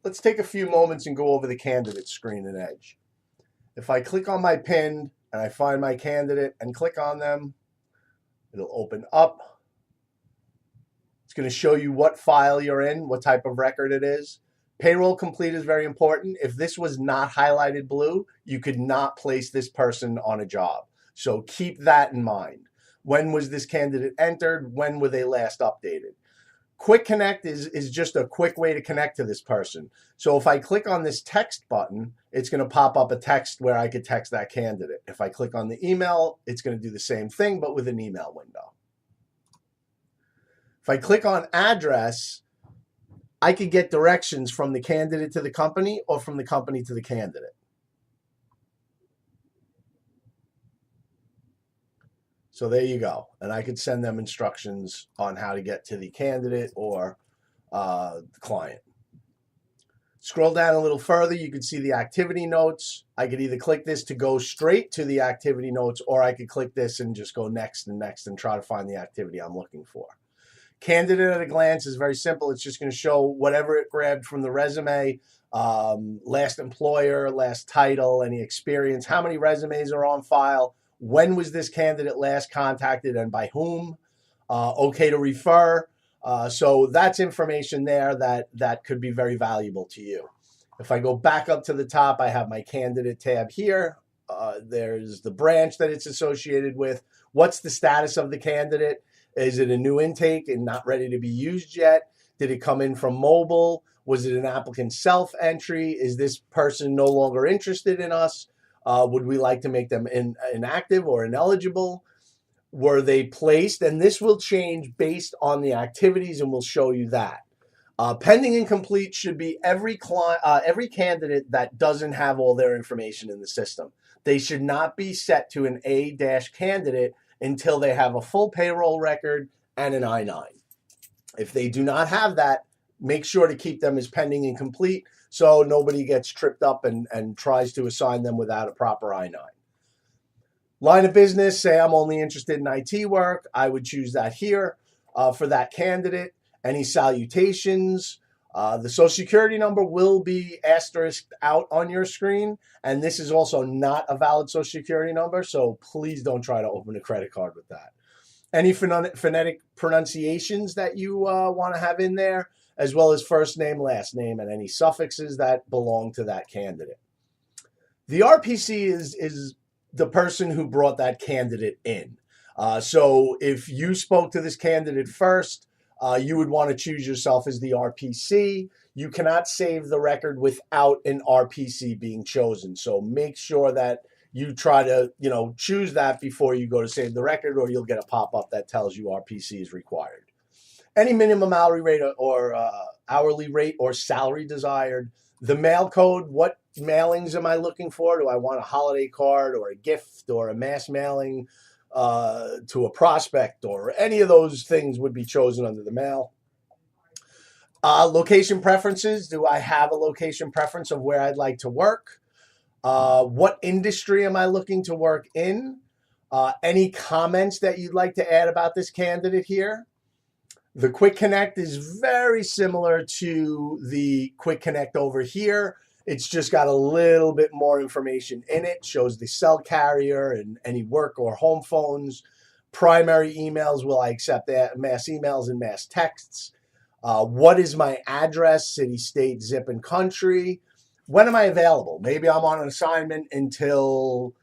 let's take a few moments and go over the candidate screen in Edge. If I click on my pinned and I find my candidate and click on them, it'll open up. It's going to show you what file you're in, what type of record it is. Payroll complete is very important. If this was not highlighted blue, you could not place this person on a job. So keep that in mind. When was this candidate entered? When were they last updated? Quick Connect is just a quick way to connect to this person. So if I click on this text button, it's going to pop up a text where I could text that candidate. If I click on the email, it's going to do the same thing, but with an email window. If I click on address, I could get directions from the candidate to the company or from the company to the candidate. So there you go. And I could send them instructions on how to get to the candidate or the client. Scroll down a little further, you can see the activity notes. I could either click this to go straight to the activity notes, or I could click this and just go next and next and try to find the activity I'm looking for. Candidate at a glance is very simple. It's just going to show whatever it grabbed from the resume, last employer, last title, any experience, how many resumes are on file, when was this candidate last contacted and by whom, okay to refer. So that's information there that could be very valuable to you. If I go back up to the top, I have my candidate tab here. There's the branch that it's associated with. What's the status of the candidate? Is it a new intake and not ready to be used yet? Did it come in from mobile? Was it an applicant self-entry? Is this person no longer interested in us? Would we like to make them inactive or ineligible? Were they placed? And this will change based on the activities, and we'll show you that. Pending and complete should be every candidate that doesn't have all their information in the system. They should not be set to an A-candidate until they have a full payroll record and an I-9. If they do not have that, make sure to keep them as pending and complete so nobody gets tripped up and tries to assign them without a proper I-9. Line of business, say I'm only interested in IT work. I would choose that here for that candidate. Any salutations. The social security number will be asterisked out on your screen, and this is also not a valid social security number, so please don't try to open a credit card with that. Any phonetic pronunciations that you want to have in there, as well as first name, last name, and any suffixes that belong to that candidate. The RPC is the person who brought that candidate in. So if you spoke to this candidate first, you would want to choose yourself as the RPC. You cannot save the record without an RPC being chosen. So make sure that you try to, choose that before you go to save the record, or you'll get a pop-up that tells you RPC is required. Any minimum hourly rate or salary desired. The mail code, what mailings am I looking for? Do I want a holiday card or a gift or a mass mailing to a prospect, or any of those things would be chosen under the mail. Location preferences. Do I have a location preference of where I'd like to work? What industry am I looking to work in? Any comments that you'd like to add about this candidate here? The Quick Connect is very similar to the Quick Connect over here. It's just got a little bit more information in it. Shows the cell carrier and any work or home phones. Primary emails, will I accept mass emails and mass texts? What is my address, city, state, zip, and country? When am I available? Maybe I'm on an assignment until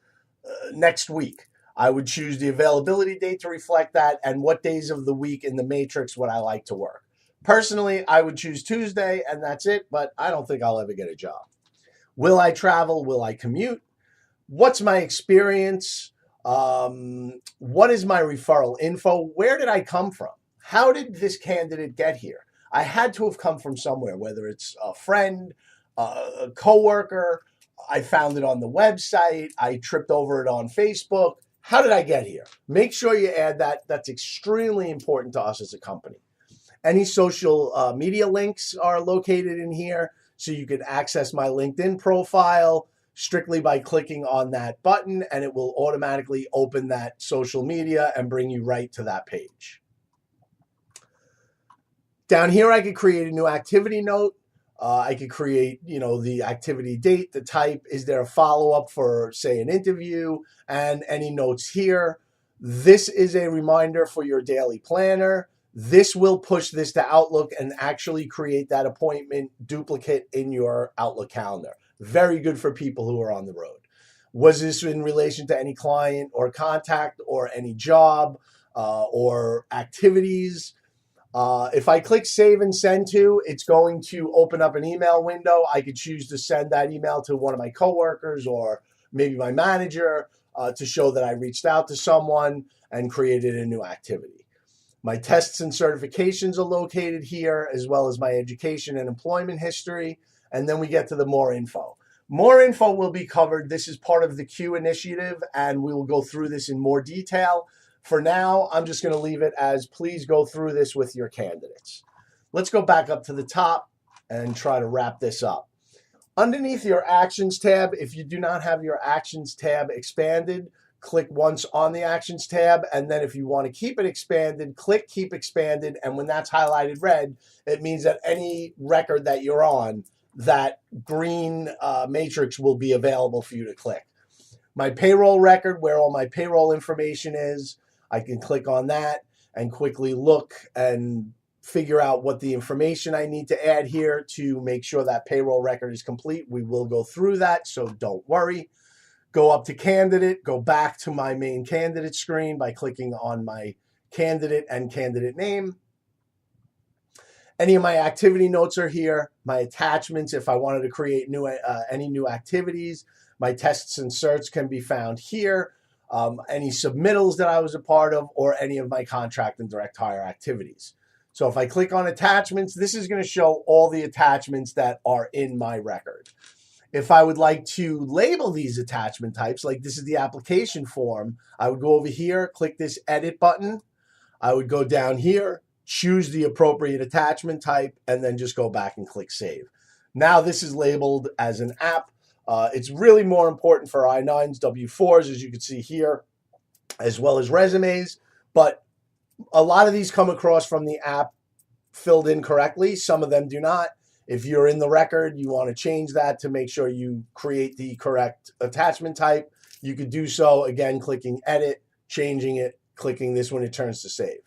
next week. I would choose the availability date to reflect that, and what days of the week in the matrix would I like to work. Personally, I would choose Tuesday, and that's it, but I don't think I'll ever get a job. Will I travel? Will I commute? What's my experience? What is my referral info? Where did I come from? How did this candidate get here? I had to have come from somewhere, whether it's a friend, a coworker, I found it on the website, I tripped over it on Facebook. How did I get here? Make sure you add that. That's extremely important to us as a company. Any social media links are located in here, so you can access my LinkedIn profile strictly by clicking on that button, and it will automatically open that social media and bring you right to that page. Down here, I could create a new activity note. I could create, the activity date, the type. Is there a follow-up for, say, an interview, and any notes here. This is a reminder for your daily planner. This will push this to Outlook and actually create that appointment duplicate in your Outlook calendar. Very good for people who are on the road. Was this in relation to any client or contact or any job or activities? If I click save and send to, it's going to open up an email window. I could choose to send that email to one of my coworkers or maybe my manager to show that I reached out to someone and created a new activity. My tests and certifications are located here, as well as my education and employment history. And then we get to the more info. More info will be covered. This is part of the Q initiative, and we will go through this in more detail. For now, I'm just going to leave it as please go through this with your candidates. Let's go back up to the top and try to wrap this up. Underneath your Actions tab, if you do not have your Actions tab expanded, click once on the Actions tab, and then if you want to keep it expanded, click Keep Expanded, and when that's highlighted red, it means that any record that you're on, that green matrix will be available for you to click. My payroll record, where all my payroll information is, I can click on that and quickly look and figure out what the information I need to add here to make sure that payroll record is complete. We will go through that, so don't worry. Go up to candidate, go back to my main candidate screen by clicking on my candidate and candidate name. Any of my activity notes are here. My attachments, if I wanted to create any new activities. My tests and certs can be found here. Any submittals that I was a part of, or any of my contract and direct hire activities. So if I click on attachments, this is going to show all the attachments that are in my record. If I would like to label these attachment types, like this is the application form, I would go over here, click this edit button. I would go down here, choose the appropriate attachment type, and then just go back and click save. Now this is labeled as an app. It's really more important for I-9s, W-4s, as you can see here, as well as resumes. But a lot of these come across from the app filled in correctly. Some of them do not. If you're in the record, you want to change that to make sure you create the correct attachment type. You could do so, again, clicking edit, changing it, clicking this when it turns to save.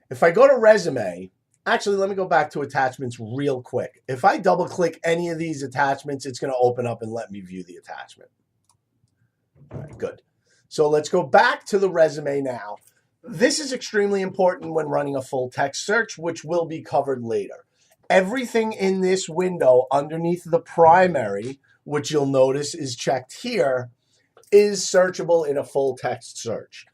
If I go to resume, actually, let me go back to attachments real quick. If I double click any of these attachments, it's going to open up and let me view the attachment. All right, good. So let's go back to the resume now. This is extremely important when running a full text search, which will be covered later. Everything in this window underneath the primary, which you'll notice is checked here, is searchable in a full text search.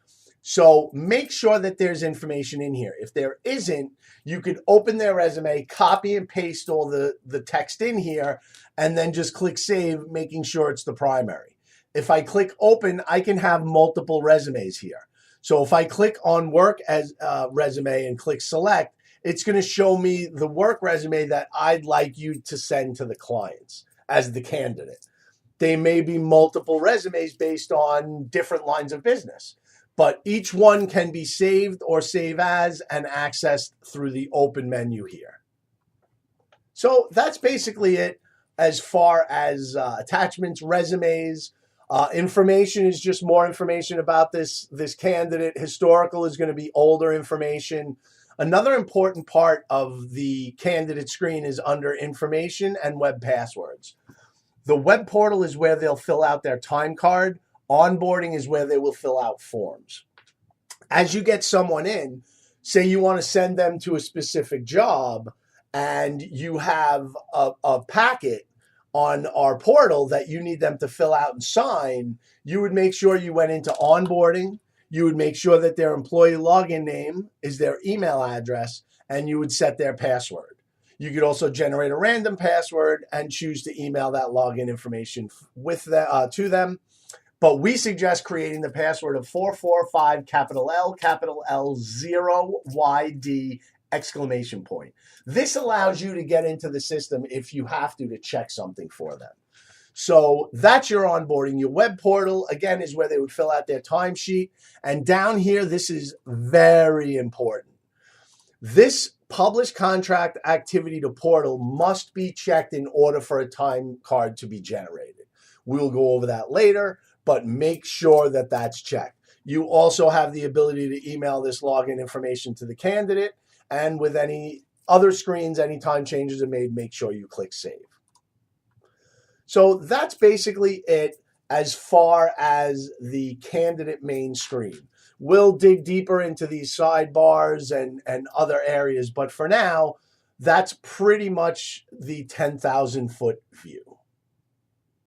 So make sure that there's information in here. If there isn't, you could open their resume, copy and paste all the text in here, and then just click save, making sure it's the primary. If I click open, I can have multiple resumes here. So if I click on work as resume and click select, it's going to show me the work resume that I'd like you to send to the clients as the candidate. They may be multiple resumes based on different lines of business, but each one can be saved or save as and accessed through the open menu here. So that's basically it as far as attachments, resumes. Information is just more information about this candidate. Historical is going to be older information. Another important part of the candidate screen is under information and web passwords. The web portal is where they'll fill out their time card. Onboarding is where they will fill out forms. As you get someone in, say you want to send them to a specific job and you have a packet on our portal that you need them to fill out and sign, you would make sure you went into onboarding. You would make sure that their employee login name is their email address, and you would set their password. You could also generate a random password and choose to email that login information to them. But we suggest creating the password of 445 capital L 0 YD exclamation point. This allows you to get into the system if you have to check something for them. So that's your onboarding. Your web portal, again, is where they would fill out their timesheet. And down here, this is very important. This Publish contract activity to portal must be checked in order for a time card to be generated. We'll go over that later, but make sure that that's checked. You also have the ability to email this login information to the candidate, and with any other screens, anytime changes are made, make sure you click save. So that's basically it as far as the candidate main screen. We'll dig deeper into these sidebars and other areas, but for now, that's pretty much the 10,000 foot view.